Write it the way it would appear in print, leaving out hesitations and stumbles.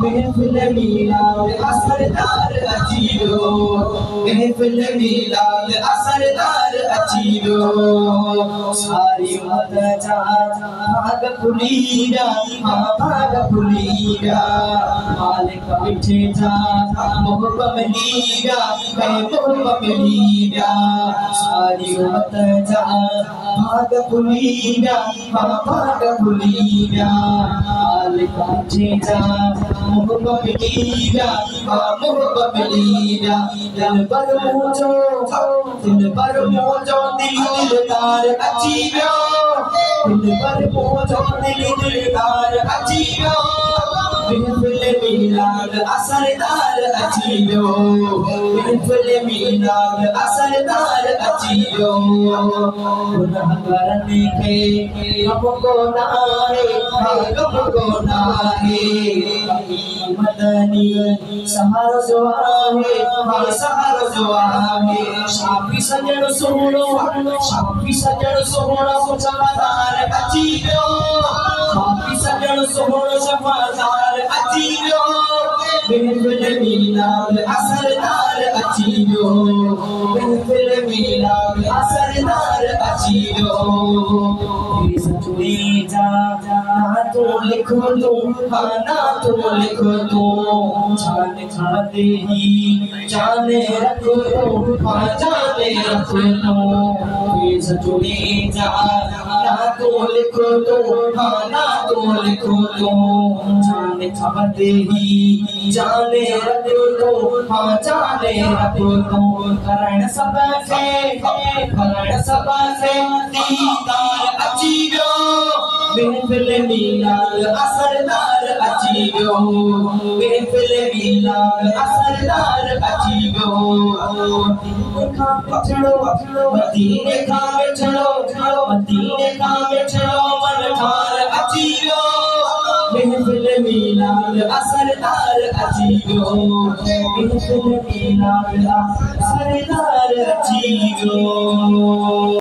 महफिल मिलाद असरदार अचीरो महफिल मिलाद असरदार अचीरो सारी उम्मत जा भाग पुलीरा भाग पुलीरा मालिक मिठे जा मोहब्बत लीरा मोहब्बत लीरा सारी उम्मत जा भाग पुलीरा भाग पुलीरा मालिक मिठे जा मोहब्बत लीरा मोहब्बत लीरा दिल पर मोजो दिलदार अचीरो दिल पर मोजो दिलदार अचीरो महफिल मिलाद असरदार अचीरो महफिल मिलाद असरदार अचीरो गुनाहगारन के हमको ना है मदनी सहारा जो आहे शाफी सजण सोहणो शफादार अचीरो शाफी सजण सोहणो शफादार अचीरो महफिल मिलाद असरदार अचीरो महफिल मिलाद असरदार अचीरो सचुरी जा ना तो लिखो तो ना तो लिखो तो जाने ही जाने रखो तो जाने रखो तो सचुरी जा ना तो लिखो तो ना तो लिखो तो जाने ही जाने रखो तो जाने रखो तो करण सब से दीदार अचीरो महफिल मिलाद असरदार अचीरो महफिल मिलाद असरदार अचीरो मदीने का मिठड़ो मन ठार अचीरो महफिल मिलाद असरदार अचीरो महफिल मिलाद असरदार अचीरो।